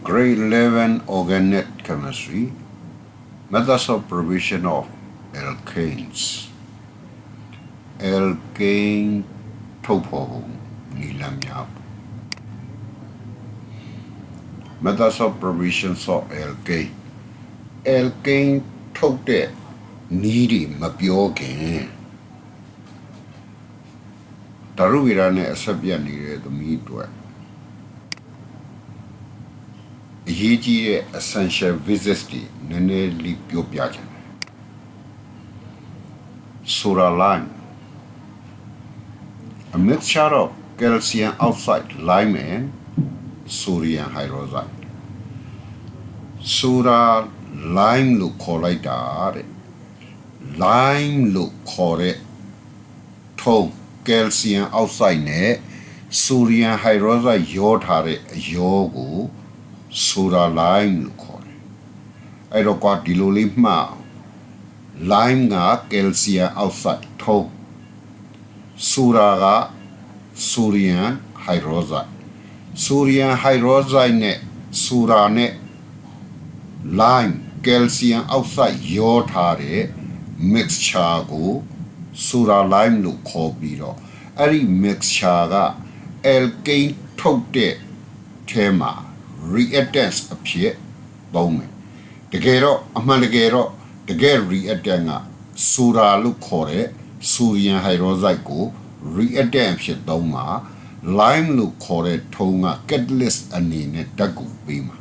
Grade 11 Organic Chemistry, Methods of Provision of Alkanes. Alkane Topo Nilamyap. Methods of Provisions of Alkane. Alkane Tote Needy Mapioke. Taruvirane Asabia needed the meat work. Yeji essential visity nene lipio piajan. Sura lime. A mixture of calcium oxide, lime and sodium hydroxide. Sura lime look correct. Lime look correct. Tone calcium oxide ne sodium hydroxide yotare yogo. Soda limeလို့ခေါ်တယ်အဲ့တော့ကွာဒီလိုလေးမှာ lime က calcium oxide ထုံး soda က sodium hydroxide sodium hydroxide နဲ့ soda နဲ့ lime calcium oxide ရောထားတဲ့ mixture ကို soda lime လို့ခေါ်ပြီးတော့အဲ့ဒီ mixture က alkane ထုတ်တဲ့ထဲမှာreactants အဖြစ်သုံးမယ်တကယ်တော့အမှန်တကယ်တော့တကယ် reactant က soda လို့ခေါ်တဲ့ sodium hydroxide ကို reactant အဖြစ်သုံးမှာ lime လို့ခေါ်တဲ့ထုံးက catalyst အနေနဲ့ဓာတ်ကိုပေးမှာ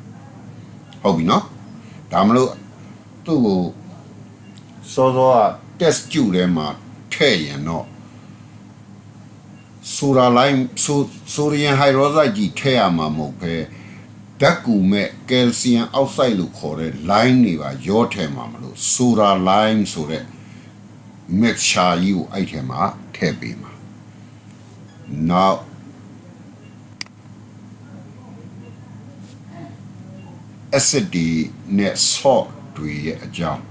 ဟုတ်ပြီနော်ဒါမလို့သူ့ကိုစောစောက test tube ထဲမှာထည့်ရင်တော့ soda lime sodium hydroxide ကြီးထည့်ရမှာမဟုတ်ပဲဓာတ်ကူမဲ့ calcium oxide လို့ခေါ်တဲ့ line တွေပါရောထဲမှာမလို့ soda lime ဆိုတဲ့ mixture ကြီးကိုအဲ့ထဲမှာထည့်ပေးမှာ now acid နဲ့ salt တွေရဲ့အကြောင်း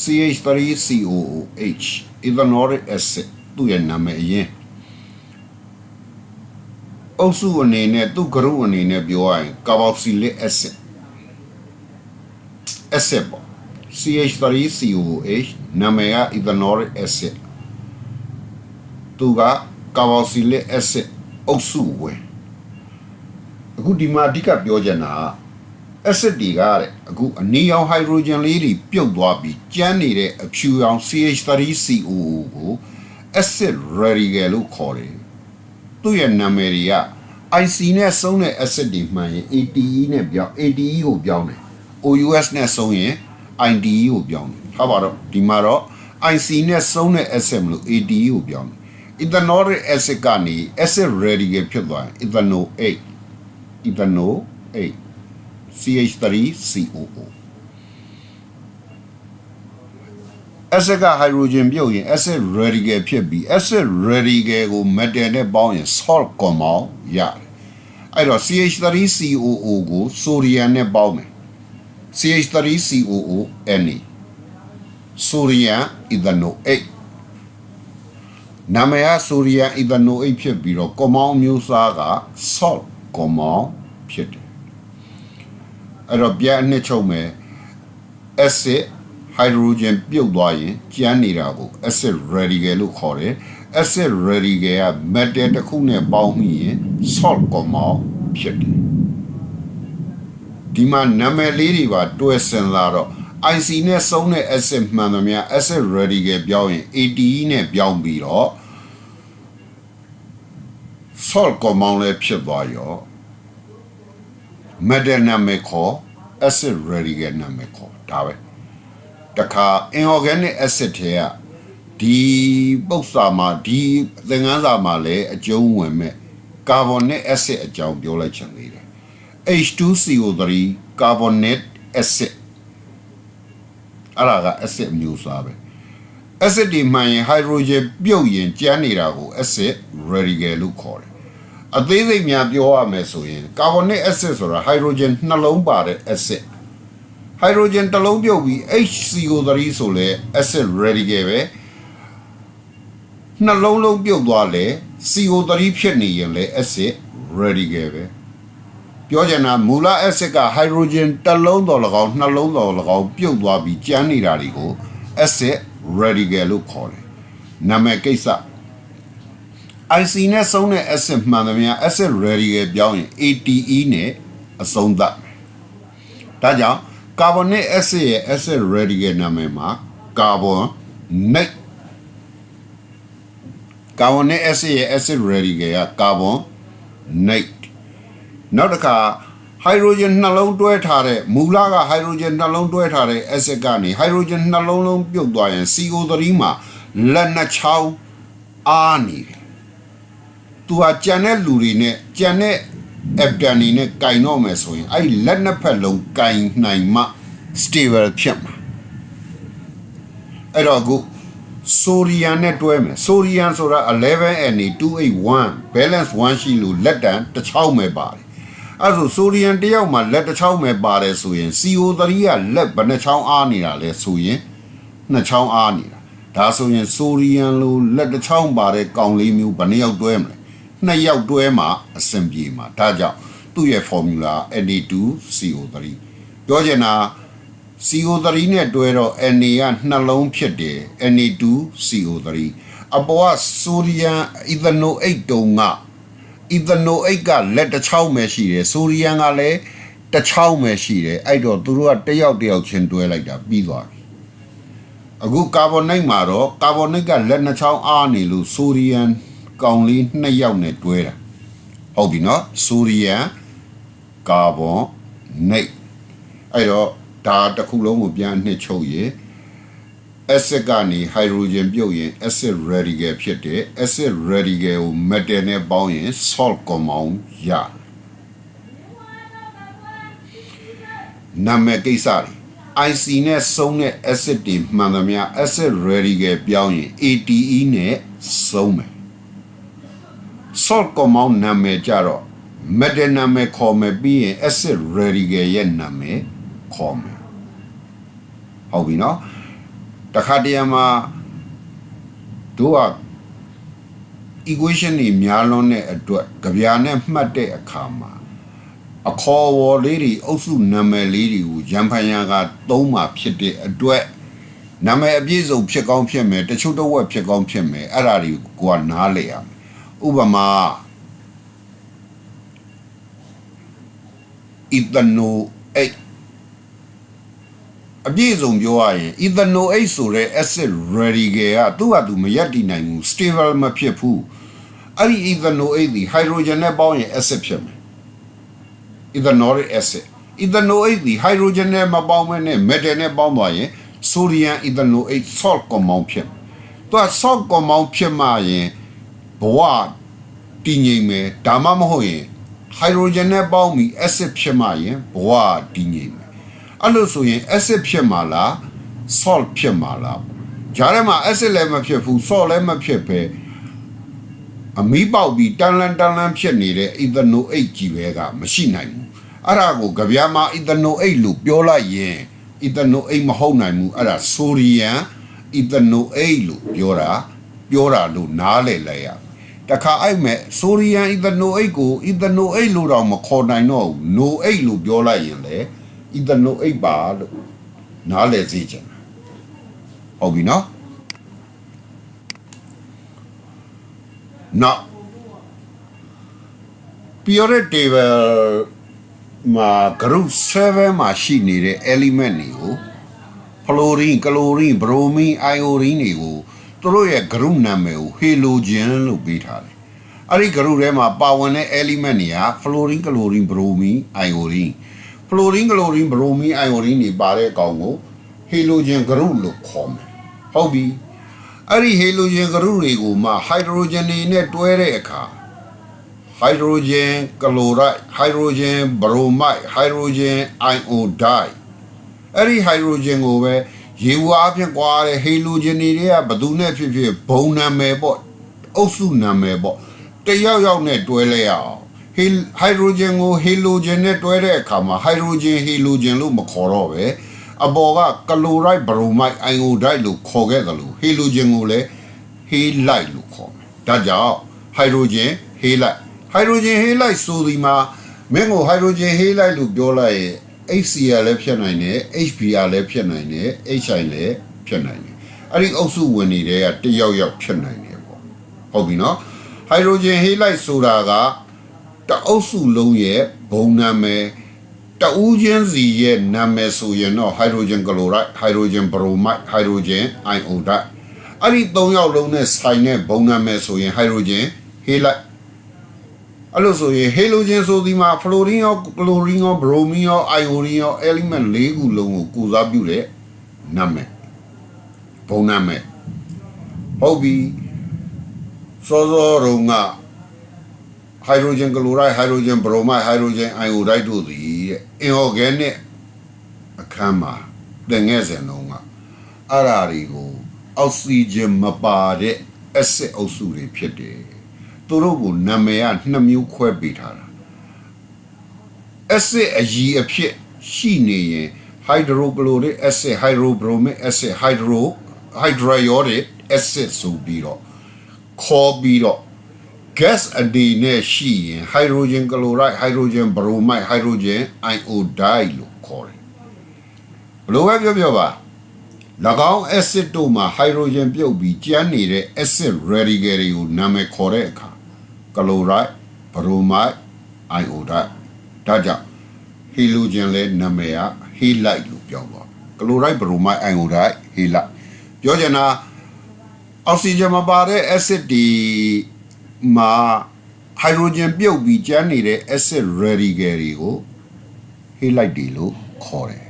CH3COOH ethanolic acid သူ့ရဲ့နာမည်အရင်အုပ်စုအနေနဲ့သူ့ဂရုအနေနဲ့ပြောရရင် carboxylic acid ပေါ့ CH3COOH နာမည်က ethanolic acid သူက carboxylic acid အုပ်စုဝင်အခုဒီမှာအဓိကပြောချင်တာ acid တွေကတဲ့အခုအနီရောင် hydrogen လေးတွေပြုတ်သွားပြီးကျန်နေတဲ့အဖြူရောင် CH3COO ကို acid radical လို့ခေါ်တယ်သူ့ရဲ့နာမည်တွေက IC နဲ့ဆုံးတဲ့ acid တွေမှန်ရင် ATE နဲ့ပြောင်း ATE ကိုပြောင်းတယ် OUS နဲ့ဆုံးရင် IDE ကိုပြောင်းတယ်ထားပါတော့ဒီမှာတော့ IC နဲ့ဆုံးတဲ့ acid မလို့ ATE ကိုပြောင်းတယ် ethanolic acid ကနေ acid radical ဖြစ်သွားရင် ethanol CH3COO acid က hydrogen ပြုတ်ရင် acid radical ဖြစ်ပြီး acid radical ကို metal နဲ့ပေါင်းရင် salt compound ရတယ်အဲ့တော့ CH3COO ကို sodium နဲ့ပေါင်းမယ် CH3COO Na sodium ethanoate နာမည်က sodium ethanoate ဖြစ်ပြီးတော့ compound မျိုးစားက salt compound ဖြစ်တယ်အဲ့တော့ပြန်အနှစ်ချုပ်မယ် acid hydrogen ပြုတ်သွားရင်ကျန်နေတာကို acid radical လို့ခေါ်တယ် acid radical က metal တစ်ခုနဲ့ပေါင်းပြီးရင် salt compound ဖြစ်တယ်ဒီမှာနာမည်လေးတွေပါတွဲစင်လာတော့ IC နဲ့ဆုံးတဲ့ acid မှန်သမျှ acid radical ပြောင်းရင် ATE နဲ့ပြောင်းပြီးတော့ salt compound လည်းဖြစ်သွားရော metal နာမည်ခေါ် acid radical နာမည်ခေါ်ဒါပဲတခါ inorganic acid တွေကဒီပု္ပ္ပစာမှာဒီသင်ခန်းစာမှာလည်းအကျုံးဝင်မဲ့ carbonic acid အကြောင်းပြောလိုက်ချင်သေးတယ် H2CO3 carbonate acid အဲ့ဒါက acid မျိုးစားပဲ acid ဒီမှန်ရင် hydrogen ပြုတ်ရင်ကျန်နေတာကို acid radical လို့ခေါ်တယ်အသေးစိတ်များပြောရမယ်ဆိုရင် carbonic acid ဆိုတာ hydrogen နှလုံးပါတဲ့ acid hydrogen တစ်လုံးပြုတ်ပြီး HCO3 ဆိုလဲ acid radical ပဲနှလုံးပြုတ်သွားလဲ CO3 ဖြစ်နေရင်လဲ acid radical ပဲ ပြောချင်တာမူလ acid က hydrogen တစ်လုံးတော်၎င်းနှလုံးတော်၎င်းပြုတ်သွားပြီးကျန်နေတာတွေကို acid radical လို့ခေါ်တယ်နာမည်ကိစ္စ IC နဲ့ဆုံးတဲ့ acid မှန်သမျှ acid radical ပြောင်းရင် ATE နဲ့အဆုံးသတ်ဒါကြောင့် carbonic acid ရဲ့ acid radical နာမည်မှာ carbonic acid ရဲ့ acid radical က carbonate နောက်တစ်ခါ hydrogen နှလုံးတွဲထားတဲ့မူလက hydrogen နှလုံးတွဲထားတဲ့ acid ကနေ hydrogen နှလုံးလုံးပြုတ်သွားရင် CO3 မှာလက်နှစ်ချောင်းအားနေတယ်သူကကြံတဲ့လူတွေနဲ့ကြံတဲ့ abdan တွေနဲ့ကင်တော့မယ်ဆိုရင်အဲ့လက်နှစ်ဖက်လုံးကင်နိုင်မှ stable ဖြစ်မှာအဲ့တော့အခု sodium နဲ့တွဲမယ် sodium ဆိုတာ 11Na281 balance 1ရှိလို့လက်တန်တစ်ချောင်းပဲပါတယ်အဲ့ဆို sodium တယောက်မှာလက်တစ်ချောင်းပဲပါတယ်ဆိုရင် CO3 ကလက်ဘယ်နှချောင်းအားနေတာလဲဆိုရင်နှစ်ချောင်းအားနေတာဒါဆိုရင် sodium လို့လက်တစ်ချောင်းပါတဲ့ကောင်လေးမျိုးဘယ်နှယောက်တွဲမလဲနှစ်ယောက်တွဲမှာအဆင်ပြေမှာဒါကြောင့်သူ့ရဲ့ formula Na2CO3 ပြောချင်တာ CO3 နဲ့တွဲတော့ Na ကနှလုံးဖြစ်တယ် Na2CO3 အပေါ်က sodium ethanoate တုံးက ethanoate ကလက်တစ်ချောင်းပဲရှိတယ် sodium ကလည်းတစ်ချောင်းပဲရှိတယ်အဲ့တော့သူတို့ကတယောက်ချင်းတွဲလိုက်တာပြီးသွားပြီအခု carbonate မှာတော့ carbonate ကလက်နှစ်ချောင်းအားနေလို့ sodium ကောင်လေးနှစ်ယောက်နဲ့တွဲတာဟုတ်ပြီနော် sodium carbonate အဲ့တော့ဒါတစ်ခုလုံးကိုပြန်နှစ်ချုပ်ရ acid ကနေ hydrogen ပြုတ်ရင် acid radical ဖြစ်တယ် acid radical ကို metal နဲ့ပေါင်းရင် salt compound ရနာမည်ကိစ္စတွေ IC နဲ့ဆုံးတဲ့ acid တွေမှန်သမျှ acid radical ပြောင်းရင် ATE နဲ့ဆုံးမယ် salt compound နာမည်ကြတော့ metal နာမည်ခေါ်မယ်ပြီးရင် acid radical ရဲ့နာမည်ခေါ်မယ်ဟုတ်ပြီနော်တခါတည်းမှာတို့က equation တွေများလွန်းတဲ့အတွက်ကြပြာနဲ့မှတ်တဲ့အခါမှာအခေါ်အဝေါ်လေးတွေအုပ်စုနာမည်လေးတွေကိုရန်ဖန်ရန်ကသုံးမှာဖြစ်တဲ့အတွက်နာမည်အပြည့်စုံဖြစ်ကောင်းဖြစ်မယ်တချို့တော့ဝက်ဖြစ်ကောင်းဖြစ်မယ်အဲ့ဒါတွေကိုကနားလေရမယ်ဥပမာ ethanoate အပြည့်စုံပြောရရင် ethanoate ဆိုတဲ့ acid radical ကသူ့ဟာသူမရပ်တည်နိုင်ဘူး stable မဖြစ်ဘူးအဲ့ဒီ ethanoate ဒီ hydrogen နဲ့ပေါင်းရင် acid ဖြစ်မယ် ethanoic acid ethanoate ဒီ hydrogen နဲ့မပေါင်းမဲနဲ့ metal နဲ့ပေါင်းသွားရင် sodium ethanoate salt compound ဖြစ်သူက salt compound ဖြစ်မှရင်ဘဝတည်ငြိမ်မယ်ဒါမှမဟုတ်ရင် hydrogen နဲ့ပေါင်းပြီး acid ဖြစ်မှရင်ဘဝတည်ငြိမ်မယ်အဲ့လိုဆိုရင် acid ဖြစ်မှာလား salt ဖြစ်မှာလားဂျားထဲမှာ acid လည်းမဖြစ်ဘူး salt လည်းမဖြစ်ပဲအမီးပေါက်ပြီးတန်လန်းဖြစ်နေတဲ့ ethanoate ကြီးပဲကမရှိနိုင်ဘူးအဲ့ဒါကိုကြပြားမှာ ethanoate လို့ပြောလိုက်ရင် ethanoate မဟုတ်နိုင်ဘူးအဲ့ဒါ sodium ethanoate လို့ပြောတာလို့နားလည်လိုက်ရတခါအဲ့မဲ့ sodium ethanoate ကို ethanoate လို့တော့မခေါ်နိုင်တော့ဘူး noate လို့ပြောလိုက်ရင်လေethanoate ပါလို့နားလည်စေချင်ဟုတ်ပြီနော် now periodic table မှာ group 7မှာရှိနေတဲ့ element တွေကို fluorine chlorine bromine iodine တွေကိုသူတို့ရဲ့ group နာမည်ကို halogen လို့ပေးထားတယ်အဲ့ဒီ group ထဲမှာပါဝင်တဲ့ element တွေက fluorine chlorine bromine iodine fluorine chlorine bromine iodine တွေပါတဲ့အကောင်ကို halogen group လို့ခေါ်မယ်ဟုတ်ပြီအဲ့ဒီ halogen group တွေကိုမှ hydrogen တွေနဲ့တွဲတဲ့အခါ hydrogen chloride hydrogen bromide hydrogen iodide အဲ့ဒီ hydrogen ကိုပဲရေဝါအဖြစ်ကွာတဲ့ halogen တွေကဘယ်သူနဲ့ဖြစ်ဖြစ်ဘုံနာမည်ပေါ့အုပ်စုနာမည်ပေါ့တယောက်နဲ့တွဲလဲရအောင် hydrogen ကို halogen နဲ့တွဲတဲ့အခါမှာ hydrogen halogen လို့မခေါ်တော့ပဲအပေါ်က chloride bromide iodide လို့ခေါ်ခဲ့တယ်လို့ halogen ကိုလည်း halide လို့ခေါ်မယ်ဒါကြောင့် hydrogen halide ဆိုဒီမှာ မင်းကိုဟိုက်ဒရိုဂျင်ဟေးလိုက်လို့ပြောလိုက်ရင် HCl လည်းဖြစ်နိုင်တယ် HBr လည်းဖြစ်နိုင်တယ် HI လည်းဖြစ်နိုင်တယ်အဲ့ဒီအုပ်စုဝင်နေတဲ့ကတယောက်ယောက်ဖြစ်နိုင်တယ်ပေါ့ဟုတ်ပြီနော်ဟိုက်ဒရိုဂျင်ဟေးလိုက်ဆိုတာကတအုပ်စုလုံးရဲ့ဘုံနာမည်တဦးချင်းစီရဲ့နာမည်ဆိုရင်တော့ဟိုက်ဒရိုဂျင်ကလိုရိုက်ဟိုက်ဒရိုဂျင်ဘရိုမိုက်ဟိုက်ဒရိုဂျင်အိုင်အိုဒိုက်အဲ့ဒီ၃ယောက်လုံးနဲ့ဆိုင်တဲ့ဘုံနာမည်ဆိုရင်ဟိုက်ဒရိုဂျင်ဟေးလိုက်အဲ့လိုဆိုရင်ဟေလိုဂျင်ဆိုဒီမှာဖလိုရင်းရောကလိုရင်းရောဘရိုမီရောအိုင်အိုရင်းရော element ၄ခုလုံးကိုကိုစားပြုတဲ့နာမည်ဘုံနာမည်ဟုတ်ပြီစောစောတုန်းကဟိုက်ဒရိုဂျင်ကလိုရိုက်ဟိုက်ဒရိုဂျင်ဘရိုမိုက်ဟိုက်ဒရိုဂျင်အိုင်အိုဒိုက်တို့သည်အင်အော်ဂဲနစ်အခန်းမှာသင်ခဲ့စဉ်တုန်းကအဲ့ဓာတွေကိုအောက်ဆီဂျင်မပါတဲ့အက်ဆစ်အုပ်စုတွေဖြစ်တယ်သူတို့ကိုနာမည်က2မျိုးခွဲပေးထားတာအက်ဆစ်အကြီးအဖြစ်ရှိနေရင်ဟိုက်ဒရိုကလိုရစ်အက်ဆစ်ဟိုက်ဒရိုဘရိုမစ်အက်ဆစ်ဟိုက်ဒရိုရစ်အက်ဆစ်ဆိုပြီးတော့ခေါ်ပြီးတော့ gas အနေနဲ့ရှိရင်ဟိုက်ဒရိုဂျင်ကလိုရိုက်ဟိုက်ဒရိုဂျင်ဘရိုမိုက်ဟိုက်ဒရိုဂျင်အိုင်အိုဒိုက်လို့ခေါ်တယ်ဘယ်လိုပဲပြောပါ၎င်း acid တို့မှာ hydrogen ပြုတ်ပြီးကျန်နေတဲ့ acid radical တွေကိုနာမည်ခေါ်တဲ့အခါ chloride bromide iodide ဒါကြောင့် halogen လည်းနာမည်က halide လို့ပြောပါ chloride bromide iodide halide ပြောချင်တာအောက်ဆီဂျင်မပါတဲ့ acid ဒီမှာ hydrogen ပြုတ်ပြီးကျန်နေတဲ့ acid radical တွေကို halide တွေလို့ခေါ်တယ်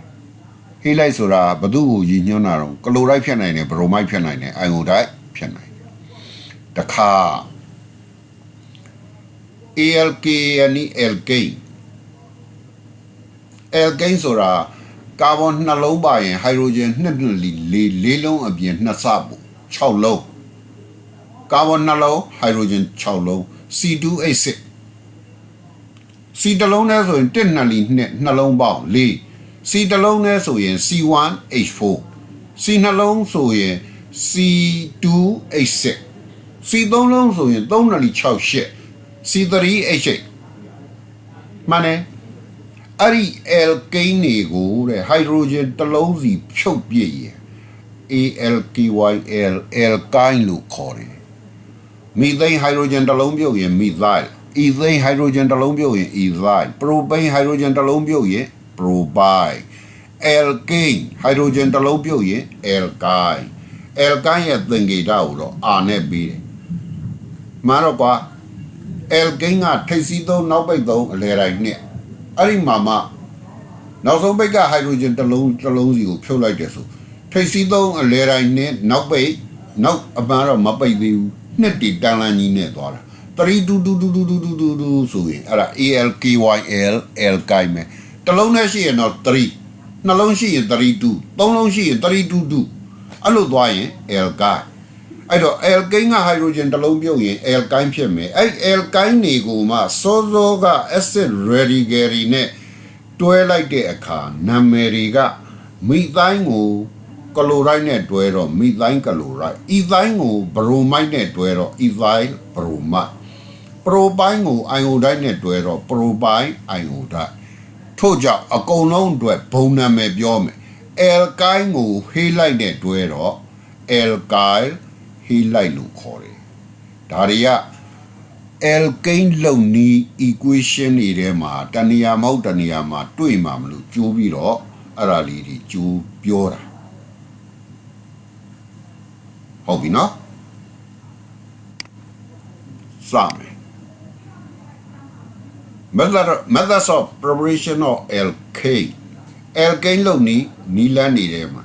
ဟေးလိုက်ဆိုတာဘသူ့ကိုရည်ညွှန်းတာတော့ကလိုရိုက်ဖြစ်နိုင်တယ်ဘရိုမိုက်ဖြစ်နိုင်တယ်အိုင်အိုဒိုက်ဖြစ်နိုင်တယ်တခါ alkane alkane ဆိုတာကာဗွန်2လုံးပါရင်ဟိုက်ဒရိုဂျင်4လုံးအပြင်2ဆပို့6လုံးကာဗွန်2လုံးဟိုက်ဒရိုဂျင်6လုံး C2H6 C တစ်လုံးနဲ့ဆိုရင်1 2 2လုံးပေါင်း4C တစ်လုံးနဲ့ဆိုရင် C1H4 C နှလုံးဆိုရင် C2H6 C သုံးလုံးဆိုရင်3 2 6 8 C3H8 မှန်တယ်အဲ့ဒီ alkane တွေကိုတဲ့ hydrogen တစ်လုံးစီဖြုတ်ပြည့်ရင် ALKYL alkyne လို့ခေါ်တယ်methane hydrogen တစ်လုံးပြုတ်ရင် methyl ethane hydrogen တစ်လုံးပြုတ်ရင် ethyl propane hydrogen တစ်လုံးပြုတ်ရင်propyl alkane hydrogen တစ်လုံးပြုတ်ရင် alkyne alkyne ရဲ့သင်္ကေတကိုတော့ R နဲ့ပြီးတယ်မှာတော့ကွာ alkane ကထိပ်စီးသုံးနောက်ပိတ်သုံးအလဲတိုင်းနဲ့အဲ့ဒီမှာမှနောက်ဆုံးပိတ်က hydrogen တစ်လုံးစီကိုဖြုတ်လိုက်တယ်ဆိုထိပ်စီးသုံးအလဲတိုင်းနဲ့နောက်ပိတ်နောက်အပန်းတော့မပိတ်သေးဘူးနှစ်တီတန်လန်းကြီးနဲ့သွားတာ322ဆိုရင်အဲ့ဒါ ALKYL alkyne ပဲတစ်လုံးနဲ့ရှိရင်တော့3နှလုံးရှိရင်32သုံးလုံးရှိရင်322အဲ့လိုသွားရင် alkyne အဲ့တော့ alkane က hydrogen တစ်လုံးပြုတ်ရင် alkyne ဖြစ်မယ်အဲ့ alkyne တွေကိုမှစောစောက acid radical တွေနဲ့တွဲလိုက်တဲ့အခါနာမည်တွေက methane ကိုကလိုရိုက်နဲ့တွဲတော့ methane ကလိုရိုက် ethane ကို bromide နဲ့တွဲတော့ ethyl bromide propyne ကို iodide နဲ့တွဲတော့ propyl iodide ထို့ကြောင့်အကုန်လုံးအတွက်ဘုံနာမည်ပြောမယ် alkyne ကို halide နဲ့တွဲတော့ alkyl halide လို့ခေါ်တယ်ဒါတွေက alkane လုံနီး equation တွေထဲမှာတဏှာမဟုတ်တဏှာမှာတွေ့မှာမလို့ကျိုးပြီးတော့အဲ့ဒါလေးတွေကျိုးပြောတာဟုတ်ပြီနော်စမယ်methods of preparation of alkane လုံနီလန်းနေတယ်မှာ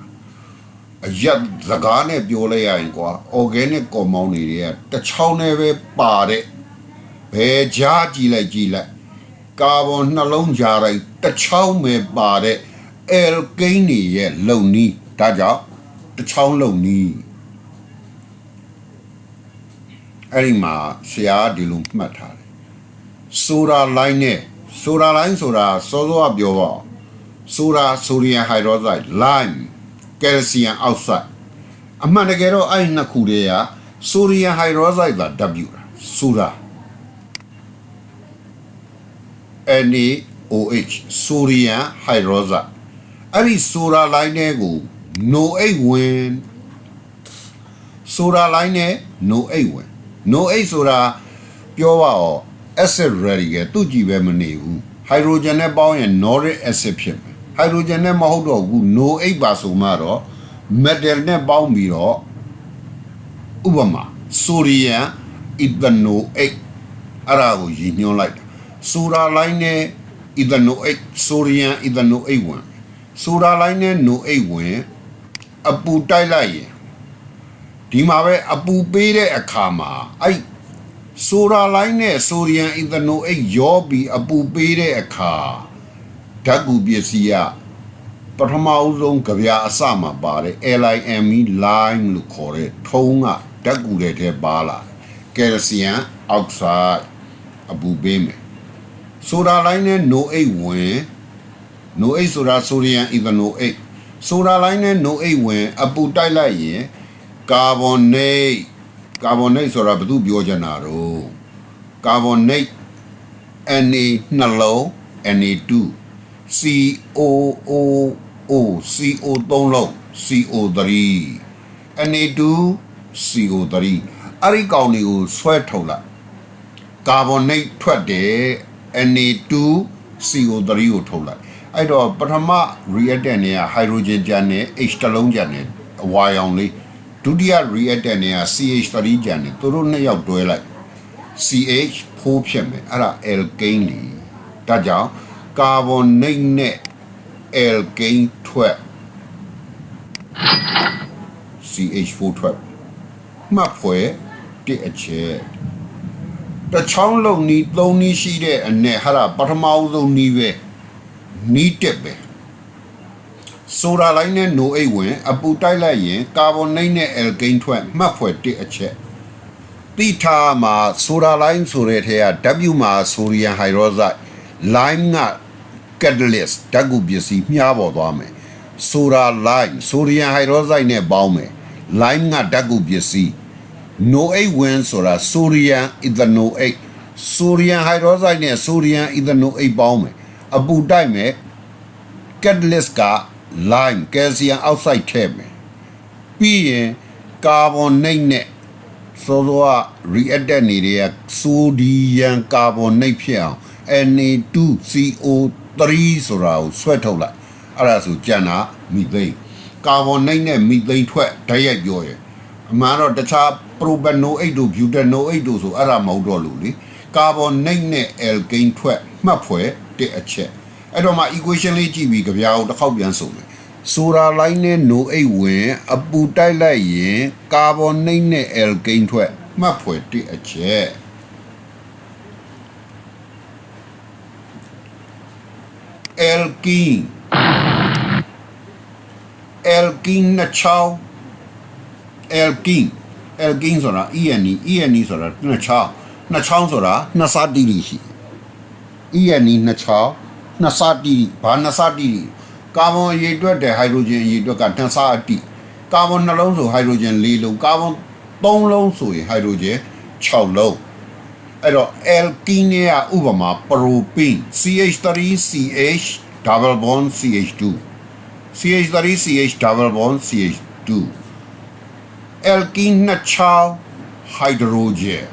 အရက်စကားနဲ့ပြောလိုက်ရရင်ကွာ organic compound တွေကတချောင်းနဲ့ပဲပါတဲ့ဘယ်ကြားကြည့်လိုက်ကာဗွန်နှလုံးကြားတိုင်းတချောင်းပဲပါတဲ့ alkane တွေရဲ့လုံနီဒါကြောင့်တချောင်းလုံနီအဲ့ဒီမှာဆရာဒီလိုမှတ်ထားတယ်soda line နဲ့ soda line ဆိုတာစောစောကပြောပါsoda sodium hydroxide lime calcium oxide အမှန်တကယ်တော့အဲ့နှစ်ခုတည်းက sodium hydroxide သာ W soda NaOH sodium hydroxide အဲ့ဒီ soda line နဲ့ကို NO8 ဝင် soda line နဲ့ NO8 ဝင် NO8 ဆိုတာပြောပါဦး acid radical သူကြည့်ပဲမနေဘူး hydrogen နဲ့ပေါင်းရင် noric acid ဖြစ်မယ် hydrogen နဲ့မဟုတ်တော့ဘူး NO8 ပါဆိုမှတော့ metal နဲ့ပေါင်းပြီးတော့ဥပမာ sodium ethanoate အဲ့ဒါကိုရည်ညွှန်းလိုက်တာ soda line နဲ့ ethanoate sodium ethanoate ဝင် soda line နဲ့ NO8 ဝင်အပူတိုက်လိုက်ရင်ဒီမှာပဲအပူပေးတဲ့အခါမှာအဲ့ soda line နဲ့ sodium ethanoate ရောပြီးအပူပေးတဲ့အခါဓာတ်ကူပစ္စည်းကပထမအဆုံးကြပြအစမှာပါတယ် LIME lime လို့ခေါ်တဲ့ထုံးကဓာတ်ကူတွေထဲပါလာ calcium oxide အပူပေးမယ် soda line နဲ့ NO8 ဝင် NO8 ဆိုတာ sodium ethanoate soda line နဲ့ NO8 ဝင်အပူတိုက်လိုက်ရင် carbonate ဆိုတာဘာလို့ပြောချင်တာတော့ carbonate Na နှလုံး Na2 COOO CO 3လုံး CO3 Na2 CO3 အဲ့ဒီကောင်တွေကိုဆွဲထုတ်လိုက် carbonate ထွက်တယ် Na2 CO3 ကိုထုတ်လိုက်အဲ့တော့ပထမ reactant တွေက hydrogen ကျန်တယ် H တစ်လုံးကျန်တယ်အဝါရောင်လေးဒုတိယ reactant တွေက CH3 ကျန်တယ်သူတို့နှစ်ယောက်တွဲလိုက် CH4 ဖြစ်မယ်အဲ့ဒါ alkane လीဒါကြောင့် carbonate နဲ့ alkane ထွက် CH4 ထွက်မှတ်ဖွယ်တစ်အချက်တချောင်းလုံးနီးသုံးနီးရှိတဲ့အ내ဟာပထမဆုံးနီးပဲနီးတက်ပဲ soda line နဲ့ NO8 ဝင်အပူတိုက်လိုက်ရင် carbonate နဲ့ alkane ထွက်မှတ်ဖွယ်တစ်အချက်တိထားမှာ soda line ဆိုတဲ့ထဲက W မှာ sodium hydroxide lime က catalyst ဓာတ်ကူပစ္စည်းမျှပေါ်သွားမယ် soda line sodium hydroxide နဲ့ပေါင်းမယ် lime ကဓာတ်ကူပစ္စည်း NO8 ဝင်ဆိုတာ sodium ethanoate sodium hydroxide နဲ့ sodium ethanoate ပေါင်းမယ်အပူတိုက်မယ် catalyst က lime calcium oxide ထည့်မယ်ပြီးရင် carbonate နဲ့ဆိုတော့ reactant တွေက sodium carbonate ဖြစ်အောင် Na2CO3 ဆိုတာကိုဆွဲထုတ်လိုက်အဲ့ဒါဆိုကျန်တာ methane carbonate နဲ့ methane ထွက်ဓာတ်ရိုက်ပြောရင်အမှန်တော့တခြား propanoate တို့ butanoate တို့ဆိုအဲ့ဒါမဟုတ်တော့လို့လေ carbonate နဲ့ alkane ထွက်မှတ်ဖွယ်တစ်အချက်အဲ့တော့မှ equation လေးကြည့်ပြီးကြပြအောင်တစ်ခေါက်ပြန်ဆိုမယ် soda line နဲ့ NO8 ဝင်အပူတိုက်လိုက်ရင် carbonate နဲ့ alkane ထွက်မှတ်ဖွယ်တစ်အချက် alkene နှစ်ချောင်း alkene ဆိုတာ ene ဆိုတာနှစ်ချောင်းဆိုတာနှစ်စတိတိရှိ ene နှစ်ချောင်းနှစ်စတိတိဘာနှစ်စတိတိကာဗွန်ရေတွက်တဲ့ဟိုက်ဒရိုဂျင်ရေတွက်ကနှစ်စတိကာဗွန်နှလုံးဆိုဟိုက်ဒရိုဂျင်၄လုံးကာဗွန်၃လုံးဆိုရင်ဟိုက်ဒရိုဂျင်6လုံးအဲ့တော့ alkene ကဥပမာ propane CH3CH double bond CH2 CH3CH double bond CH2 alkene နှစ်ချောင်း hydrogen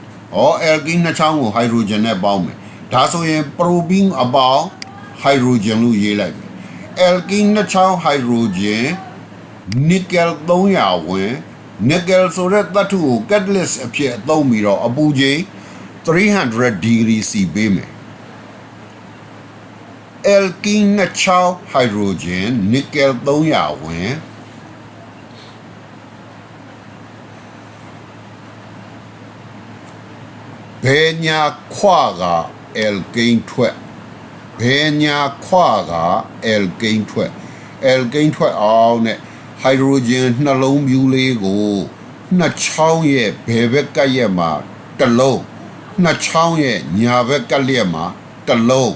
alkene နှစ်ချောင်းကို hydrogen နဲ့ပေါင်းမယ်ဒါဆိုရင် propane အပေါင်း hydrogen လို့ရေးလိုက်မယ် alkene နှစ်ချောင်း hydrogen nickel 300ဝင် nickel ဆိုတဲ့သတ္တုကို catalyst အဖြစ်အသုံးပြီးတော့အပူချိန်300 degree C ပေးမယ် alkene နှစ်ချောင်း hydrogen nickel 300ဝင်ဘယ်ညာခွာက alkane ထွက်ဘယ်ညာခွာက alkane ထွက် alkane ထွက်အောင်နဲ့ hydrogen နှလုံးပြူးလေးကိုနှစ်ချောင်းရဲ့ဘယ်ဘက်ကရက်မှာတစ်လုံးနှစ်ချောင်းရဲ့ညာဘက်ကလျက်မှာတစ်လုံး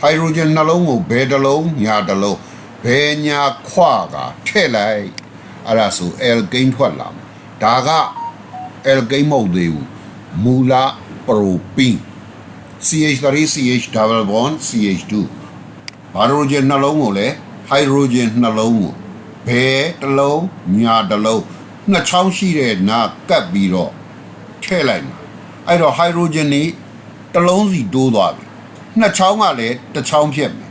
hydrogen နှလုံးကိုဘယ်တစ်လုံးညာတစ်လုံးဘယ်ညာခွာကထည့်လိုက်အဲ့ဒါဆို alkane ထွက်လာဒါက alkane မဟုတ်သေးဘူးမူလ propane CH3 CH double bond CH2 ဘာဟိုဒရိုဂျင်နှလုံးကိုလည်းဟိုက်ဒရိုဂျင်နှလုံးကိုဘယ်တစ်လုံးညာတစ်လုံးနှစ်ချောင်းရှိတဲ့နာကပ်ပြီးတော့ထည့်လိုက်မှာအဲ့တော့ဟိုက်ဒရိုဂျင်นี่တစ်လုံးစီတိုးသွားပြီနှစ်ချောင်းကလည်းတစ်ချောင်းဖြစ်မယ်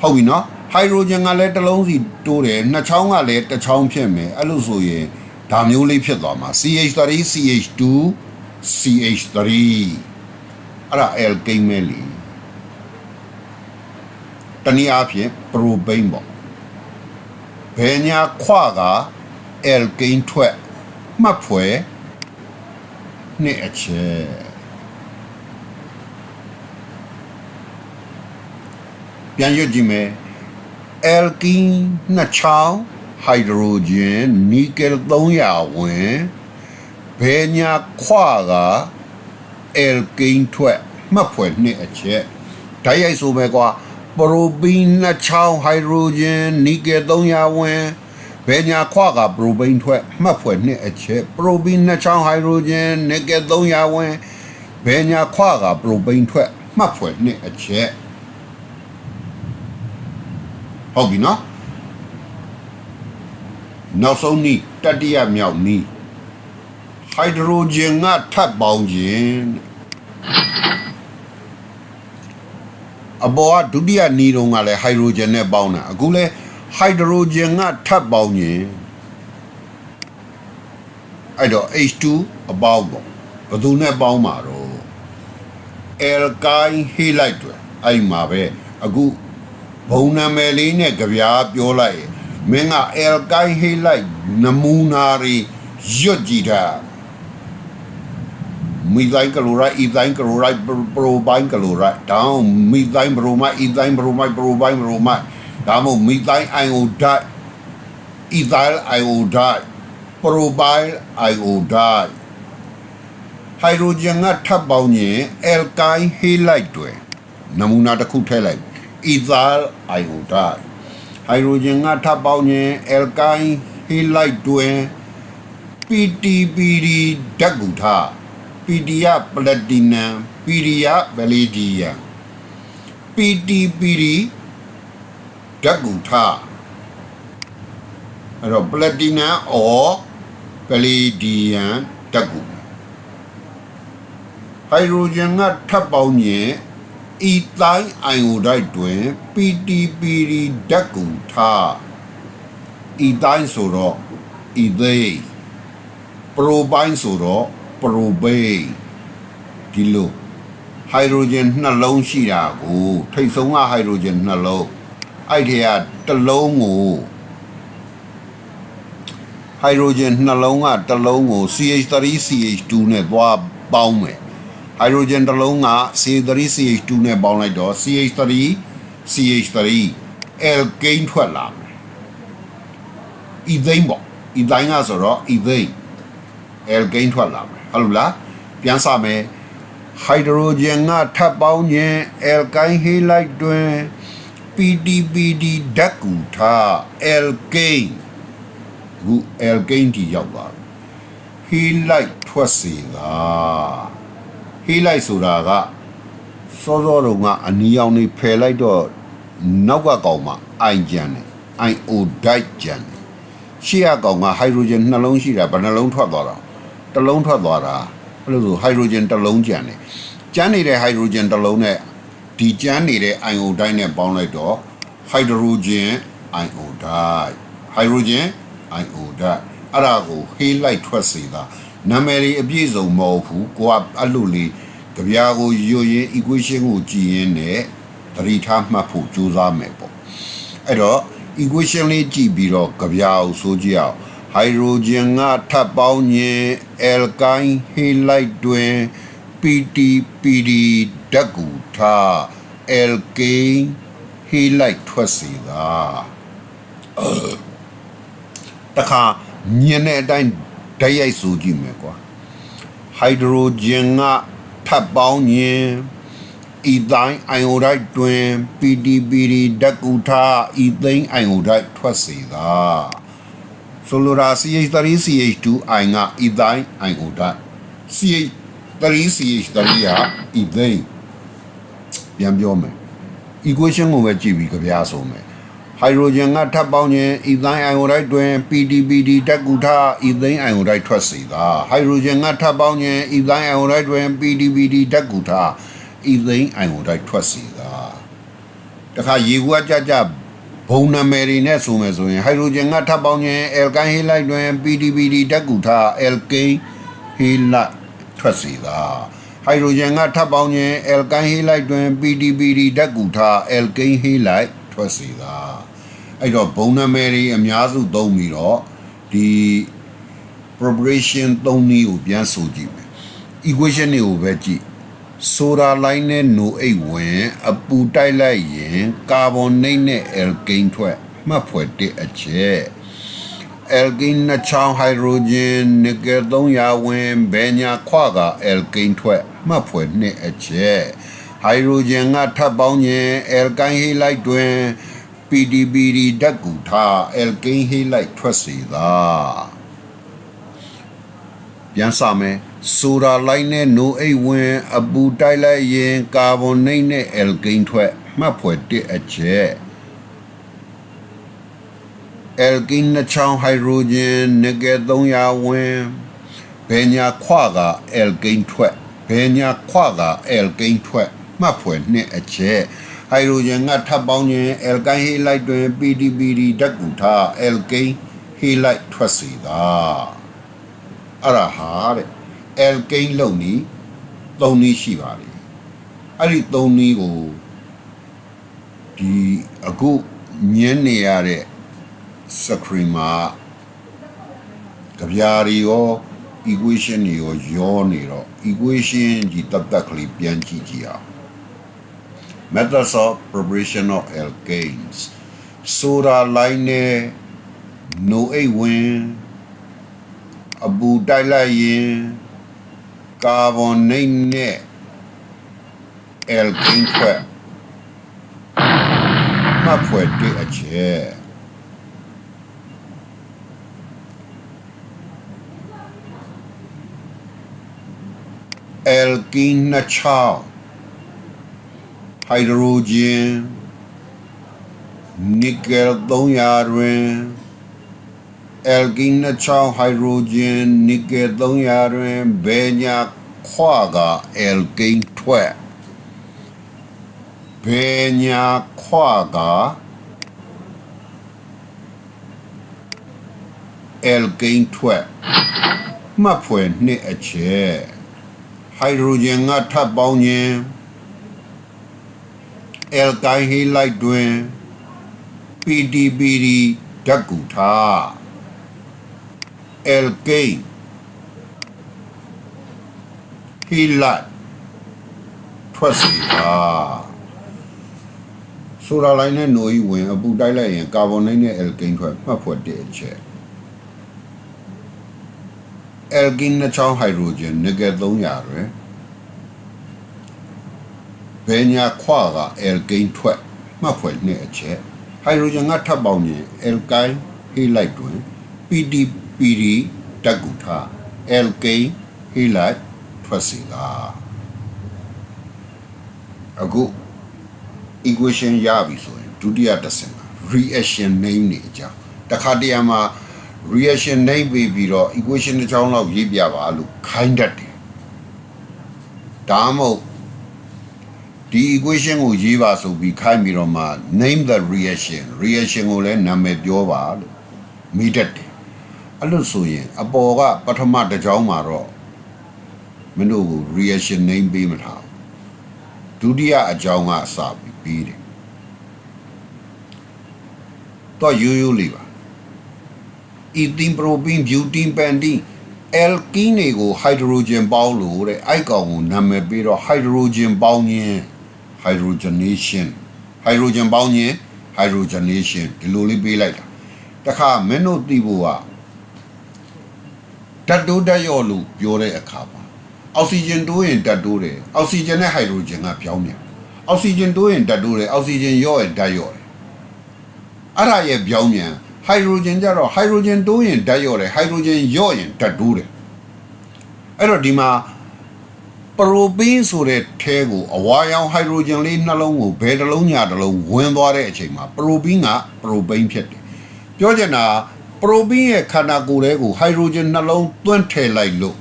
ဟုတ်ပြီနော်ဟိုက်ဒရိုဂျင်ကလည်းတစ်လုံးစီတိုးတယ်နှစ်ချောင်းကလည်းတစ်ချောင်းဖြစ်မယ်အဲ့လိုဆိုရင်ဒါမျိုးလေးဖြစ်သွားမှာ CH3 CH2 CH3 အဲ့ဒါ alkane ပဲလေတနည်းအားဖြင့် propane ပေါ့ဘယ်ညာခွက alkane ထွက်မှတ်ဖွယ်နှစ်အချက်ပြန်ရွတ်ကြည့်မယ် alkene နှစ်ချောင်း hydrogen nickel 300ဝင်ဘယ်ညာခွက alkane ထွက်မှတ်ဖွယ်နှစ်အချက်ဓာတ်ရိုက်ဆိုပဲကွာ propane နှစ်ချောင်း hydrogen nickel 300ဝင်ဘယ်ညာခွက propane ထွက်မှတ်ဖွယ်နှစ်အချက် propane နှစ်ချောင်း hydrogen nickel 300ဝင်ဘယ်ညာခွက propane ထွက်မှတ်ဖွယ်နှစ်အချက်ဟုတ်ပြီနော်နောက်ဆုံးနည်းတတိယမြောက်နည်းဟိုက်ဒရိုဂျင်ကထပ်ပေါင်းခြင်းအပေါ်ကဒုတိယနည်းတုန်းကလည်းဟိုက်ဒရိုဂျင်နဲ့ပေါင်းတာအခုလဲဟိုက်ဒရိုဂျင်ကထပ်ပေါင်းခြင်းအဲ့တော့ H2 အပေါင်းပေါ့ဘယ်သူနဲ့ပေါင်းမှာတော့ alkyl halide တွေအဲ့မှာပဲအခုဘုံနာမည်လေးနဲ့ကြပြားပြောလိုက်မင်းက alkyl halide နမူနာတွေရွတ်ကြည့်တာmethyl chloride ethyl chloride propyl chloride တောင်း methyl bromide ethyl bromide propyl bromide ဒါမှမဟုတ် methyl iodide ethyl iodide propyl iodide ဟိုက်ဒရိုဂျင်ကထပ်ပေါင်းရင် alkyl halide တွေနမူနာတစ်ခုထည့်လိုက် ethyl iodide ဟိုက်ဒရိုဂျင်ကထပ်ပေါင်းရင် alkyl halide တွေ PTPD ဓာတ်ကူထား PD က platinum PD က palladium PTPD ဓာတ်ကူထားအဲ့တော့ platinum or palladium ဓာတ်ကူဟိုက်ဒရိုဂျင်ကထပ်ပေါင်းရင် ethyl iodide တွင် PTPD ဓာတ်ကူထား ethyl ဆိုတော့ ethane propyl ဆိုတော့ propane ဒီလိုဟိုက်ဒရိုဂျင်နှလုံးရှိတာကိုထိတ်ဆုံးကဟိုက်ဒရိုဂျင်နှလုံးအဲ့ဒီကတစ်လုံးကိုဟိုက်ဒရိုဂျင်နှလုံးကတစ်လုံးကို CH3 CH2 နဲ့သွားပေါင်းမယ်ဟိုက်ဒရိုဂျင်တစ်လုံးက CH3 CH2 နဲ့ပေါင်းလိုက်တော့ CH3 CH3 alkane ထွက်လာမယ် ethane ပေါ့ ethane ကဆိုတော့ ethane alkane ထွက်လာမယ်ဟုတ်လားပြန်စမယ်ဟိုက်ဒရိုဂျင်ကထပ်ပေါင်းခြင်း alkyl halide တွင် PTPD ဓာတ်ကူထား alkane အခု alkane တီရောက်ပါပြီ halide ထွက်စေတာ halide ဆိုတာကစောစောတုန်းကအနီရောင်နေဖယ်လိုက်တော့နောက်ကကောင်မှာ ion ကျန်တယ် iodide ကျန်တယ်ရှေ့ကကောင်ကဟိုက်ဒရိုဂျင်နှလုံးရှိတာဘယ်နှလုံးထွက်သွားတာတစ်လုံးထွက်သွားတာအဲ့လိုဆိုဟိုက်ဒရိုဂျင်တစ်လုံးကျန်တယ်ကျန်နေတဲ့ဟိုက်ဒရိုဂျင်တစ်လုံးနဲ့ဒီကျန်နေတဲ့ iodide နဲ့ပေါင်းလိုက်တော့ဟိုက်ဒရိုဂျင် iodide ဟိုက်ဒရိုဂျင် iodide အဲ့ဒါကို halide ထွက်စေတာနာမည်လေးအပြည့်စုံမဟုတ်ဘူးကိုကအဲ့လိုလေးကြပြားကိုရွတ်ရင်း equation ကိုကြည့်ရင်းနဲ့သတိထားမှတ်ဖို့ကြိုးစားမယ်ပေါ့အဲ့တော့ equation လေးကြည့်ပြီးတော့ကြပြားကိုဆိုကြည့်အောင်ဟိုက်ဒရိုဂျင်ကထပ်ပေါင်းခြင်း alkyl halide တွင် PTPD ဓာတ်ကူထား alkane halide ထွက်စေတာတခါညင်တဲ့အတိုင်းဓာတ်ရိုက်ဆိုကြည့်မယ်ကွာဟိုက်ဒရိုဂျင်ကထပ်ပေါင်းခြင်း ethyl iodide တွင် PTPD ဓာတ်ကူထား ethane iodide ထွက်စေတာဆိုလိုတာ CH3 CH2 ion က ethyl iodide CH3 CH3 က ethane ပြန်ပြောမယ် equation ကိုပဲကြည့်ပြီးကြပြဆုံးမယ် hydrogen ကထပ်ပေါင်းခြင်း ethane iodide တွင် PDBD တက်ကူထား ethane iodide ထွက်စေသာ hydrogen ကထပ်ပေါင်းခြင်း ethane iodide တွင် PDBD တက်ကူထား ethane iodide ထွက်စေသာတခါရေကူကကြဘုံနာမည်တွေနဲ့ဆိုမယ်ဆိုရင် hydrogen ကထပ်ပေါင်းခြင်း alkyne halide တွင် PDBD တက်ကူထား alkane halide ထွက်စေသာ hydrogen ကထပ်ပေါင်းခြင်း alkyne halide တွင် PDBD တက်ကူထား alkane halide ထွက်စေသာအဲ့တော့ဘုံနာမည်တွေအများစုသုံးပြီးတော့ဒီ preparation 3နည်းကိုပြန်ဆိုကြည့်မယ် equation တွေကိုပဲကြည့် soda line နဲ့ NO8 ဝင်အပူတိုက်လိုက်ရင်ကာဗွန်နိတ်နဲ့ alkane ထွက်မှတ်ဖွဲ့တဲ့အချက် alkane နှစ်ချောင်း hydrogen nickel 300ဝင်ဘယ်ညာခွက alkane ထွက်မှတ်ဖွဲ့နှစ်အချက် hydrogen ကထပ်ပေါင်းခြင်း alkyne halide တွင် PDBD ဓာတ်ကူထား alkane halide ထွက်စေသာပြန်စမယ် soda line နဲ့ NO8 ဝင်အပူတိုက်လိုက်ရင်ကာဗွန်နိတ်နဲ့ alkane ထွက်မှတ်ဖွဲ့တဲ့အချက် alkane နှစ်ချောင်း hydrogen nickel 300ဝင်ဘယ်ညာခွက alkane ထွက်ဘယ်ညာခွက alkane ထွက်မှတ်ဖွဲ့နှစ်အချက် hydrogen ကထပ်ပေါင်းခြင်း alkyne halide တွင် PDBD ဓာတ်ကူထား alkane halide ထွက်စေသာအဲ့ဒါဟာတဲ့ alkane လုံးနီး3နည်းရှိပါလေအဲ့ဒီ3နည်းကိုဒီအခုညင်းနေရတဲ့ screen မှာကြပြားတွေရော equation တွေရောနေတော့ equation ကြီးတက်ကလေးပြန်ကြည့်ကြည့်အောင် methods of preparation of alkanes soda line နဲ့ NO8 ဝင်အပူတိုက်လိုက်ရင်ကာဗွန်နိတ်နဲ့ alkane ထွက်မှတ်ဖွဲ့တဲ့အချက် alkene နှစ်ချောင်း hydrogen nickel 300တွင် alkene နှစ်ချောင်း hydrogen nickel 300တွင်ဘယ်ညာခွက alkane ထွက်ဘယ်ညာခွက alkane ထွက်မှတ်ဖွဲ့နှစ်အချက် hydrogen ကထပ်ပေါင်းခြင်း alkyne halide တွင် PDBD ဓာတ်ကူထား alkane halide ထွက်စေသာsoda line နဲ့ NO8 ဝင်အပူတိုက်လိုက်ရင်ကာဗွန်နိတ်နဲ့ alkane ထွက်မှတ်ဖွဲ့တဲ့အချက် alkene နှစ်ချောင်း hydrogen nickel 300တွင်ဘယ်ညာခွက alkane ထွက်မှတ်ဖွဲ့နှစ်အချက် hydrogen ကထပ်ပေါင်းခြင်း alkyne halide တွင် PDBD ဓာတ်ကူထား alkane halide ထွက်စေသာအခု equation ရပြီဆိုရင်ဒုတိယတစ်ဆင့် reaction name တွေအကြောင်းတခါတရံမှာ reaction name ပြီးတော့ equation တစ်ချောင်းလောက်ရေးပြပါလို့ခိုင်းတတ်တယ်ဒါမှမဟုတ်ဒီ equation ကိုရေးပါဆိုပြီးခိုင်းပြီးတော့မှ name the reaction ကိုလည်းနာမည်ပြောပါလို့မိတတ်တယ်အဲ့လိုဆိုရင်အပေါ်ကပထမတစ်ချောင်းမှာတော့မင်းတို့ကို reaction name ပေးမထားဒုတိယအကြောင်းကစပြီးတယ်တော့ရိုးရိုးလေးပါ ethene propene butene pentene alkene တွေကို hydrogen ပေါင်းလို့တဲ့အဲ့ကောင်ကိုနာမည်ပေးတော့ hydrogen ပေါင်းခြင်း hydrogenation ပေါင်းခြင်း hydrogenation ဒီလိုလေးပေးလိုက်တာတခါမင်းတို့သိဖို့ကဓာတ်တိုးဓာတ်ရော့လို့ပြောတဲ့အခါမှာအောက်ဆီဂျင်တိုးရင်ဓာတ်တိုးတယ်အောက်ဆီဂျင်နဲ့ဟိုက်ဒရိုဂျင်ကပြောင်းပြန်အောက်ဆီဂျင်တိုးရင်ဓာတ်တိုးတယ်အောက်ဆီဂျင်ရော့ရင်ဓာတ်ရော့တယ်အဲ့ဒါရဲ့ပြောင်းပြန်ဟိုက်ဒရိုဂျင်ကြတော့ဟိုက်ဒရိုဂျင်တိုးရင်ဓာတ်ရော့တယ်ဟိုက်ဒရိုဂျင်ရော့ရင်ဓာတ်တိုးတယ်အဲ့တော့ဒီမှာ ပရိုပင်းဆိုတဲ့ထဲကိုအဝါရောင်ဟိုက်ဒရိုဂျင်လေးနှလုံးကိုဘယ်တစ်လုံးညာတစ်လုံးဝင်သွားတဲ့အချိန်မှာပရိုပင်းကပရိုပိန်းဖြစ်တယ်ပြောချင်တာပရိုပင်းရဲ့ခန္ဓာကိုယ်ထဲကိုဟိုက်ဒရိုဂျင်နှလုံးသွင်းထည့်လိုက်လို့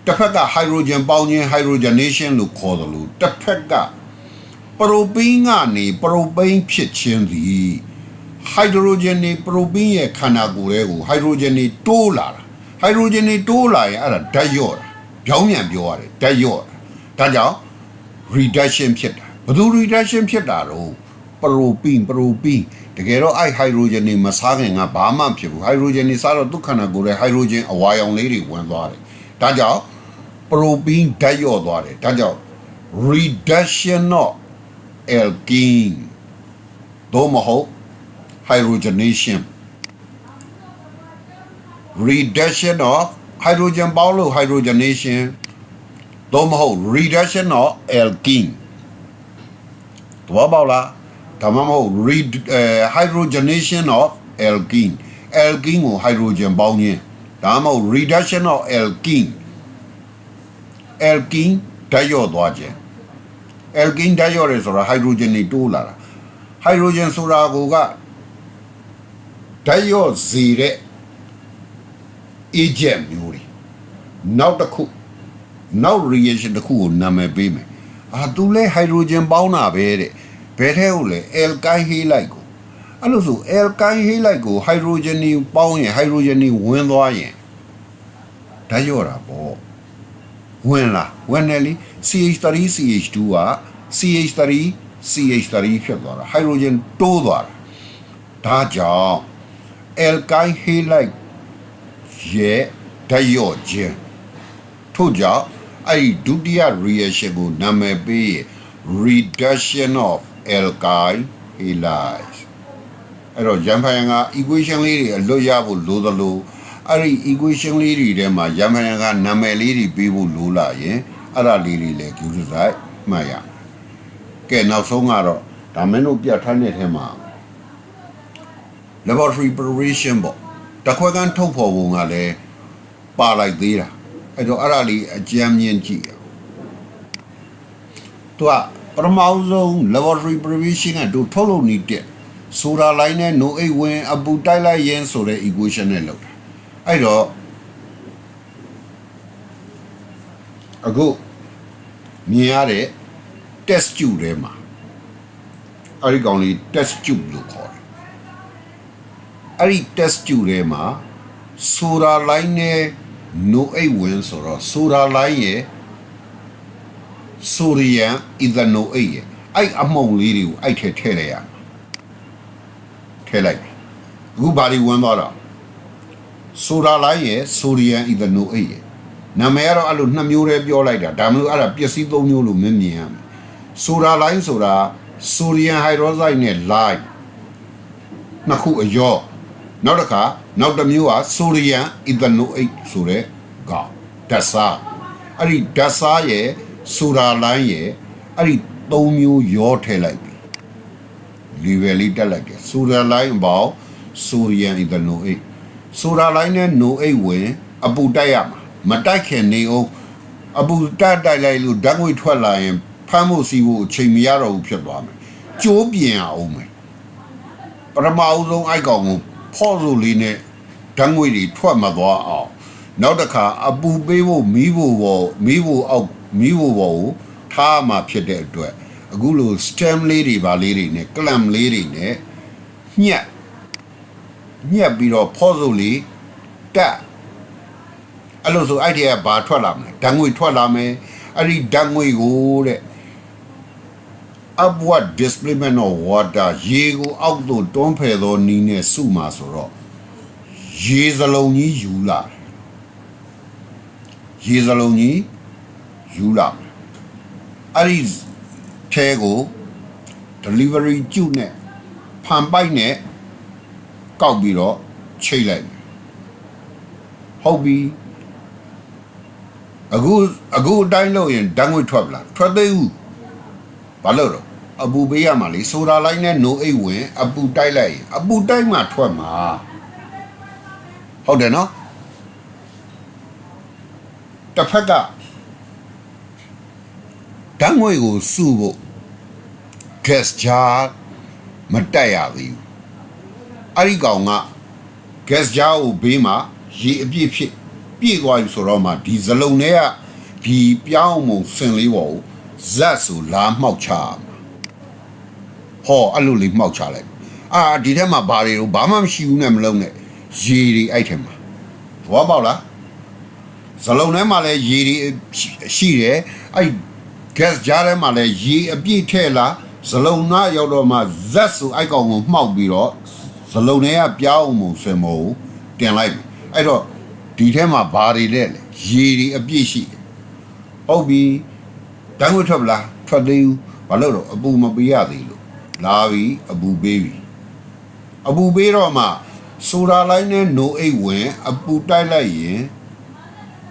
တစ်ဖက်ကဟိုက်ဒရိုဂျင်ပေါင်းခြင်းဟိုက်ဒရိုဂျနေရှင်းလို့ခေါ်တယ်လို့တစ်ဖက်ကပရိုပင်းကနေပရိုပိန်းဖြစ်ခြင်းသည်ဟိုက်ဒရိုဂျင်နေပရိုပင်းရဲ့ခန္ဓာကိုယ်ထဲကိုဟိုက်ဒရိုဂျင်နေတိုးလာတာဟိုက်ဒရိုဂျင်နေတိုးလာရင်အဲ့ဒါဓာတ်ရော့တာပြောင်းပြန်ပြောရတယ်ဓာတ်ရော့တာဒါကြောင့် reduction ဖြစ်တာဘယ်သူ reduction ဖြစ်တာတော့ပရိုပင်းတကယ်တော့အဲ့ဟိုက်ဒရိုဂျင်နေမစားခင်ကဘာမှမဖြစ်ဘူးဟိုက်ဒရိုဂျင်နေစားတော့သူ့ခန္ဓာကိုယ်ထဲဟိုက်ဒရိုဂျင်အဝါရောင်လေးတွေဝင်သွားတယ်ဒါကြောင့်ပရိုပင်းဓာတ်ရော့သွားတယ်ဒါကြောင့် reduction of alkene တော့မဟုတ် hydrogenation reduction of hydrogen ပေါင်းလို့ hydrogenation တော့မဟုတ် reduction of alkene တော့ပေါ့လားဒါမှမဟုတ် hydrogenation of alkene alkene ကို hydrogen ပေါင်းခြင်းဒါမှမဟုတ် reduction of alkene alkene ဓာတ်ရော့သွားခြင်း alkene ဓာတ်ရော့ရဲဆိုတာ hydrogen တွေတိုးလာတာ hydrogen ဆိုတာကဓာတ်ရော့စေတဲ့ agent မျိုးတွေနောက်တစ်ခုနောက် reaction တစ်ခုကိုနာမည်ပေးမယ်သူလဲ hydrogen ပေါင်းတာပဲတဲ့ဘယ်ထဲကိုလဲ alkyl halide ကိုအဲ့လိုဆို alkyl halide ကို hydrogen တွေပေါင်းရင် hydrogen တွေဝင်သွားရင်ဓာတ်ရော့တာပေါ့ဝင်လာဝင်တယ်လေ CH3CH2 က CH3 ဖြစ်သွားတာ hydrogen တိုးသွားတာဒါကြောင့် alkyl halide ရဲ့ဓာတ်ရော့ခြင်းထို့ကြောင့်အဲ့ဒီဒုတိယ reaction ကိုနာမည်ပေး reduction of alkyl halide အဲ့တော့ရံဖန်က equation လေးတွေအလွတ်ရဖို့လိုသလိုအဲ့ဒီ equation လေးတွေထဲမှာရံဖန်ကနာမည်လေးတွေပေးဖို့လိုလာရင်အဲ့ဒါလေးတွေလည်း cue site မှတ်ရကဲနောက်ဆုံးကတော့ဒါမင်းတို့ပြတ်ထားတဲ့ထဲမှာ laboratory preparation ပေါ့တခွက်ကန်းထုတ်ဖော်ပုံကလည်းပါလိုက်သေးတာအဲ့တော့အဲ့ဒါလေးအကြမ်းမြင်ကြည့်သူကပထမဆုံး laboratory preparation ကတို့ထုတ်လုပ်နေတဲ့ soda line နဲ့ no အိတ်ဝင်အပူတိုက်လိုက်ရင်ဆိုတဲ့ equation နဲ့လုပ်တာအဲ့တော့အခုမြင်ရတဲ့ test tube ထဲမှာအဲ့ဒီကောင်လေး test tube လို့ခေါ်တယ်အဲ့ဒီ test tube ထဲမှာ soda line နဲ့ no အိတ်ဝင်ဆိုတော့ soda line ရဲ့ sodium ethanoate ရဲ့အဲ့အမှုန်လေးတွေကိုအဲ့ထဲထည့်လိုက်ရထည့်လိုက်အခုဘာတွေဝင်သွားတော့ soda line ရဲ့ sodium ethanoate ရဲ့နာမည်ကတော့အဲ့လိုနှစ်မျိုးတည်းပြောလိုက်တာဒါမျိုးအဲ့ဒါပစ္စည်းသုံးမျိုးလို့မြင်ရမယ် soda line ဆိုတာ sodium hydroxide နဲ့ lime နှစ်ခုအရောနောက်တစ်ခါနောက်တစ်မျိုးက sodium ethanoate ဆိုတဲ့ကောင်ဓာတ်စားအဲ့ဒီဓာတ်စားရဲ့ soda line ရဲ့အဲ့ဒီသုံးမျိုးရောထည့်လိုက်ပြီ level လေးတက်လိုက်တယ် soda line ပေါင်း sodium ethanoate soda line နဲ့ no အိတ်ဝင်အပူတိုက်ရမှာမတိုက်ခင်နေအောင်အပူတိုက်လိုက်လို့ဓာတ်ငွေထွက်လာရင်ဖမ်းဖို့စီးဖို့အချိန်မရတော့ဘူးဖြစ်သွားမယ်ကျိုးပြင်အောင်မယ်ပထမအဆုံးအိုက်ကောင်ကိုဖော့စိုးလေးနဲ့ဓာတ်ငွေတွေထွက်မသွားအောင်နောက်တစ်ခါအပူပေးဖို့မီးဖို့ပေါ်ကိုထားမှဖြစ်တဲ့အတွက်အခုလို stem လေးတွေပါလေးတွေနဲ့ clamp လေးတွေနဲ့ညှက်ပြီးတော့ဖော့စိုးလေးတက်အဲ့လိုဆိုအဲ့ဒီကဘာထွက်လာမလဲဓာတ်ငွေထွက်လာမယ်အဲ့ဒီဓာတ်ငွေကိုတဲ့ upward displacement of water ရေကိုအောက်သို့တွန်းဖယ်သောနည်းနဲ့စုမှာဆိုတော့ရေစလုံးကြီးယူလာရေစလုံးကြီးယူလာအဲ့ဒီထဲကို delivery ကျုပ်နဲ့ဖန်ပိုက်နဲ့ကောက်ပြီးတော့ချိတ်လိုက်ဟုတ်ပြီအခုအတိုင်းလို့ရင်ဓာတ်ငွေထွက်လာထွက်သေးဘူးဘာလို့တော့အပူပေးရမှာလေဆိုတာလိုက်နဲ့ no အိတ်ဝင်အပူတိုက်လိုက်ရင်အပူတိုက်မှထွက်မှာဟုတ်တယ်နော်တစ်ဖက်က န်းငွေကိုစုဖို့ gas ကြားမတက်ရသေးဘူးအဲ့ဒီကောင်က gas ကြားကိုဘေးမှာရေအပြည့်ဖြစ်ပြည့်သွားပြီဆိုတော့မှဒီဇလုံတွေကဒီပြောင်းမုံစင်လေးပေါ်ကိုဇက်ဆိုလာမှောက်ချဟောအဲ့လိုလေးမှောက်ချလိုက်ဒီထက်မှာဘာတွေတော့ဘာမှမရှိဘူးနဲ့မလုံးနဲ့ရေတွေအဲ့ထက်မှာသဘောပေါက်လားဇလုံထဲမှာလည်းရေတွေရှိတယ်အဲ့ gas ကြားထဲမှာလည်းရေအပြည့်ထည့်လာဇလုံနာရောက်တော့မှဇက်ဆိုအဲ့ကောင်ကိုမှောက်ပြီးတော့ဇလုံထဲကပြောင်းမုံစင်မို့တင်လိုက်ပြီအဲ့တော့ဒီထဲမှာဘာတွေလဲရေတွေအပြည့်ရှိဟုတ်ပြီတန်းဝတ်ထွက်ပလားထွက်သေးဘူးဘာလို့တော့အပူမပေးရသေးလို့လာပြီအပူပေးပြီအပူပေးတော့မှဆိုဒါလိုင်းနဲ့ no အိတ်ဝင်အပူတိုက်လိုက်ရင်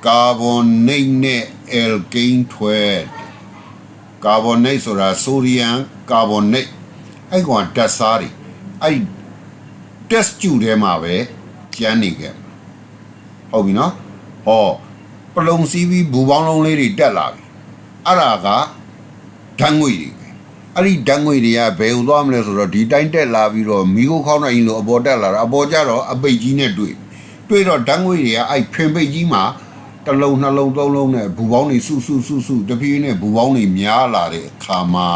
ကာဗွန်နိတ်နဲ့အယ်ကိန်းထွက်ကာဗွန်နိတ်ဆိုတာဆိုဒီယမ်ကာဗွန်နိတ်အဲ့ကောင်ဓာတ်စားတွေအဲ့ test tube ထဲမှာပဲကျန်းနေခဲ့ဟုတ်ပြီနော်ဟောပလုံစီးပြီးဘူပေါင်းလုံးလေးတွေတက်လာပြီအဲ့ဒါကဓာတ်ငွေတွေအဲ့ဒီဓာတ်ငွေတွေကဘယ်ကိုသွားမလဲဆိုတော့ဒီတိုင်းတက်လာပြီးတော့မီးကိုခေါင်းနိုင်လို့အပေါ်တက်လာတာအပေါ်ကျတော့အပိတ်ကြီးနဲ့တွေ့တော့ဓာတ်ငွေတွေကအဲ့ဖင်ပိတ်ကြီးမှာတစ်လုံးနှလုံးသုံးလုံးနဲ့ဘူပေါင်းတွေစုတဖြည်းနဲ့ဘူပေါင်းတွေများလာတဲ့အခါမှာ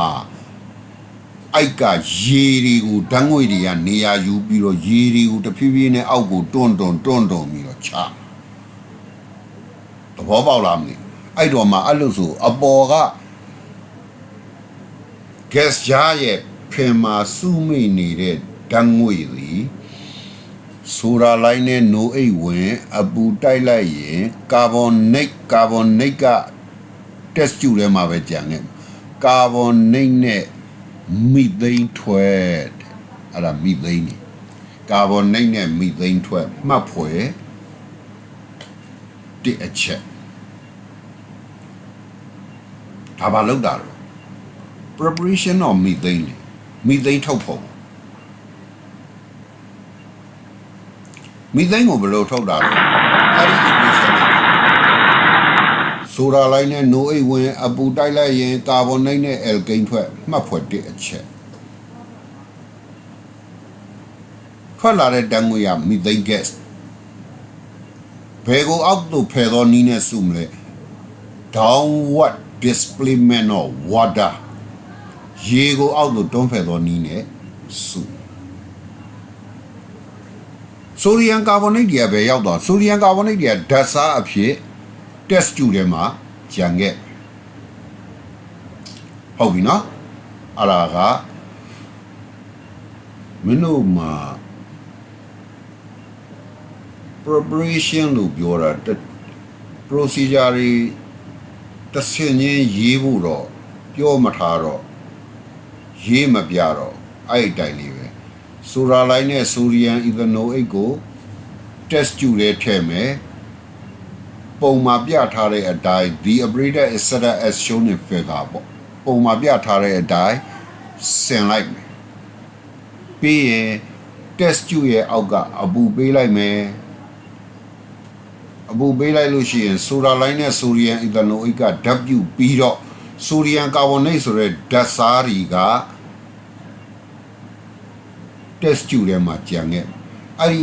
အိုက်ကရေတွေကိုဓာတ်ငွေတွေကနေရာယူပြီးတော့ရေတွေကိုတဖြည်းဖြည်းနဲ့အောက်ကိုတွန်းပြီးတော့ချသဘောပေါက်လားမသိအဲ့တော့မှအဲ့လိုဆိုအပေါ်က gas ကြားရဲ့ဖင်မှာစုမိနေတဲ့ဓာတ်ငွေတွေဆိုဒါလိုင်းနဲ့ no အိတ်ဝင်အပူတိုက်လိုက်ရင်ကာဗွန်နိတ်က test tube ထဲမှာပဲကြံခဲ့ကာဗွန်နိတ်နဲ့မီသိန်းထွက်အဲ့ဒါမီသိန်းကာဗွန်နိတ်နဲ့မီသိန်းထွက်မှတ်ဖွယ်တစ်အချက်ဒါဘာလောက်တာလဲ preparation of methane ထုတ်ဖို့methane ကိုဘယ်လိုထုတ်တာလဲအဲ့ဒီ equation ဆိုဒါလိုင်းနဲ့ no အိတ်ဝင်အပူတိုက်လိုက်ရင်ကာဗွန်နိတ်နဲ့အယ်ကိန်းထွက်မှတ်ဖွယ်တစ်အချက်ထွက်လာတဲ့ဓာတ်ငွေက methane gas ဘယ်ကိုအောက်သို့ဖယ်သောနည်းနဲ့စုမလဲ downward displacement of water ရေကိုအောက်သို့တွန်းဖယ်သောနည်းနဲ့စုဆိုဒီယမ်ကာဗွန်နိတ်တွေကပဲရောက်တော့ဆိုဒီယမ်ကာဗွန်နိတ်တွေကဓာတ်စားအဖြစ် test tube ထဲမှာကျန်ခဲ့ဟုတ်ပြီနော်အဲ့ဒါကမင်းတို့မှာ preparation လို့ပြောတာ procedure တွေတစ်ဆင့်ချင်းရေးဖို့တော့ပြောမထားတော့ရေးမပြတော့အဲ့အတိုင်းလေးပဲဆိုဒါလိုင်းနဲ့ဆိုဒီယမ် ethanoate ကို test tube ထဲထည့်မယ်ပုံမှာပြထားတဲ့အတိုင်း the operator is set up as shown in figure ပေါ့ပုံမှာပြထားတဲ့အတိုင်းဆင်လိုက်မယ်ပြီးရင် test tube ရဲ့အောက်ကအပူပေးလိုက်မယ်အပူပေးလိုက်လို့ရှိရင်ဆိုဒါလိုင်းနဲ့ဆိုဒီယမ် ethanoate ကဓာတ်ပြုပြီးတော့ဆိုဒီယမ်ကာဗွန်နိတ်ဆိုတဲ့ဓာတ်စားတွေက test tube ထဲမှာကျန်ခဲ့အဲ့ဒီ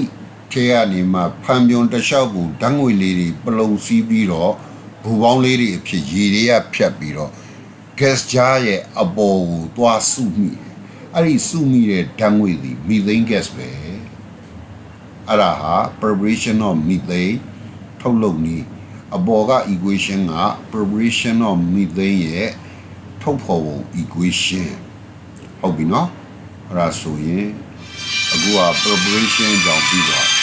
ထဲကနေမှဖန်ပြွန်တလျှောက်ကိုဓာတ်ငွေလေးတွေပလုံစီးပြီးတော့ဘူပေါင်းလေးတွေအဖြစ်ရေတွေကဖြတ်ပြီးတော့ gas ကြားရဲ့အပေါ်ကိုသွားစုမိတယ်အဲ့ဒီစုမိတဲ့ဓာတ်ငွေတွေ methane gas ပဲအဲ့ဒါဟာ preparation of methane ထုတ်လုပ်နည်းအပေါ်က equation က preparation of methane ရဲ့ထုတ်ဖော်ပုံ equation ဟုတ်ပြီနော်အဲ့ဒါဆိုရင်အခုက preparation ကြောင့်ပြီးသွား